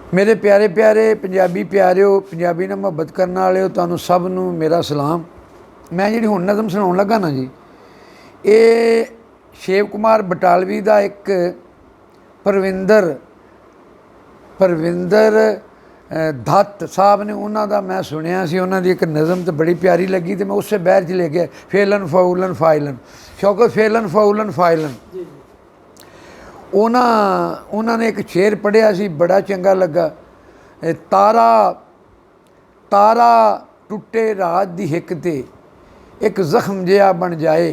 मेरे प्यारे प्यारे पंजाबी प्यारिओ, पंजाबी नाल मुहब्बत करने वाले तुहानूं सब नूं मेरा सलाम। मैं जी हुण नज़म सुणाउण लगा ना जी, ये शिव कुमार बटालवी का एक परविंदर दत्त साहब ने उन्हों का मैं सुनिया सी, उन्हों की एक नज़म तो बड़ी प्यारी लगी तो मैं उससे बहर च ले गया। फेलन फाउलन फाइलन शौकत फेलन फाउलन फाइलन। उन्होंने एक शेर पढ़िया सी, बड़ा चंगा लगा। तारा तारा टुटे रात दी हिक ते एक जख्म जिहा बन जाए,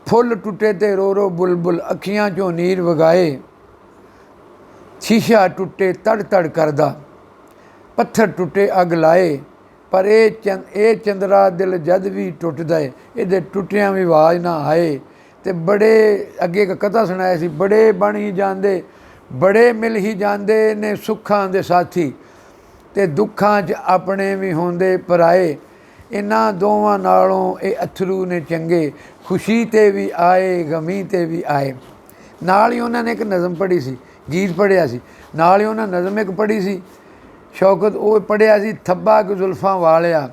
फुल टुटे ते रो रो बुलबुल अखियां चों नीर वगाए, शीशा टुटे तड़ तड़ करदा पत्थर टुटे अग लाए, पर ये चंदरा दिल जद भी टुटदा है, ये टुटियां भी आवाज़ ना आए। तो बड़े अगे एक कथा सुनाया सी, बड़े बन ही जाते बड़े मिल ही जाते ने सुखां दे साथी, ते दुखां च अपने भी होंदे पराए, इन्हां दोवां नालों ये अथरू ने चंगे, खुशी ते भी आए गमी ते भी आए। नाल ही उन्होंने एक नज़म पढ़ी सी, गीत पढ़िया सी, नाल ही उन्होंने नज़म एक पढ़ी सी शौकत, वो पढ़िया सी थब्बा क जुल्फां वालिया,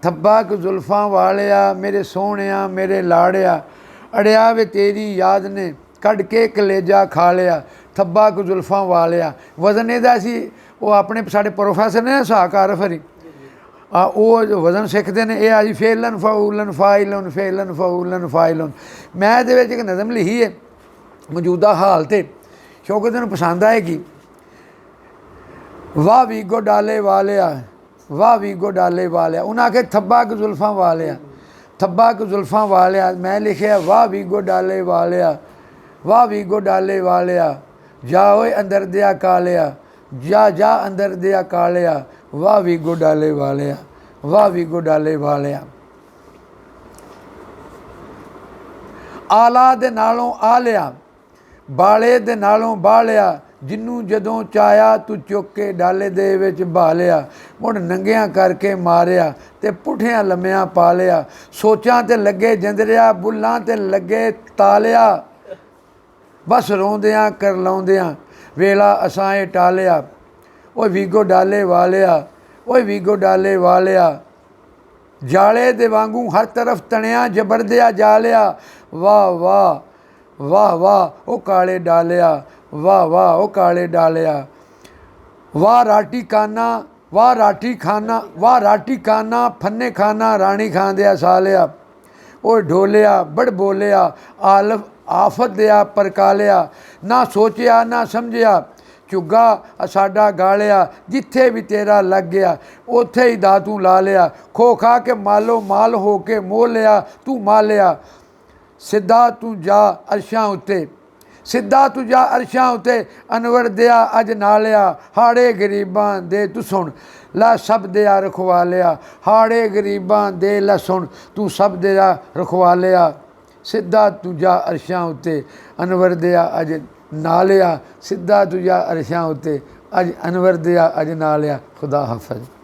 थब्बा क जुल्फां वालिया मेरे सोहणिया मेरे लाड़िया, अड़िया वे तेरी याद ने कढ़ के कलेजा खा लिया, थब्बा क जुल्फां वालिया। वजन इहदा सी, वो अपने साढ़े प्रोफैसर ने साहकार फरी वो वजन सिखते हैं, यह आ जी फेलन फाउलन फाइलन फेलन फाउलन फाइलन। मैं ये एक नज़म लिखी है मौजूदा हाल ते, शौकत नूं पसंद आएगी। वाह वीगो डाले वालिया, वाह वीगो डाले वालिया, उन्हें आखे थब्बा क जुल्फां वालिया, थब्बा क जुल्फां वालिया। मैं लिखिया वाह वीगो डाले वालिया, वाह वीगो डाले वालिया, जा ओए अंदर दिया कालिया, जा जा अंदर दिया कालिया, वाह वीगो डाले वालिया, वाह वीगो डाले वालिया। आला दे नालों आ लिया, बाले दे नालों बाह लिया, जिन्नू जदों चाया तू चुक के डाले दे विच बहा लिया, मुड़ नंगियां करके मारिया ते पुठियां लम्मियां पा लिया, सोचां ते लगे जंदरिया बुल्लां ते लगे तालिया, बस रोंदियां कर लाउंदियां वेला असां टालिया, ओए वीगो डाले वालिया, ओए वीगो डाले वालिया, जाले दे वांगू हर तरफ तणिया जबरदिया जालिया, वाह वाह वाह वाह ओ काले डालिया, वाह वाह ओ काले डालिया, वाह राठी खाना, वाह राठी खाना, वाह राठी खाना फन्ने खाना रानी खांदिया सालिया, ओ ढोलिया बड़ बोलिया आलफ आफत दिया परकालिया, ना सोचिया ना समझिया झुग्गा साडा गालिया, जिथे भी तेरा लग गया उथे ही दातू ला लिया, खो खा के मालो माल हो के मोह लिया तू मालिया, सिद्धा तू जा अरशां उत्ते, सिद्धा तू जा अरशां उत्ते, अनवर दिया अज नालिया, हाड़े गरीबां दे तू सुन ला सब दिया रखवालिया, हाड़े गरीबां दे ला सुन तू सब दिया रखवालिया, सिद्धा तू जा अरशां उत्ते, अनवर दिया अज नालिया, सिद्धा तू जा अरशां उत्ते अज अनवर दिया अज नालिया। खुदा हाफिज़।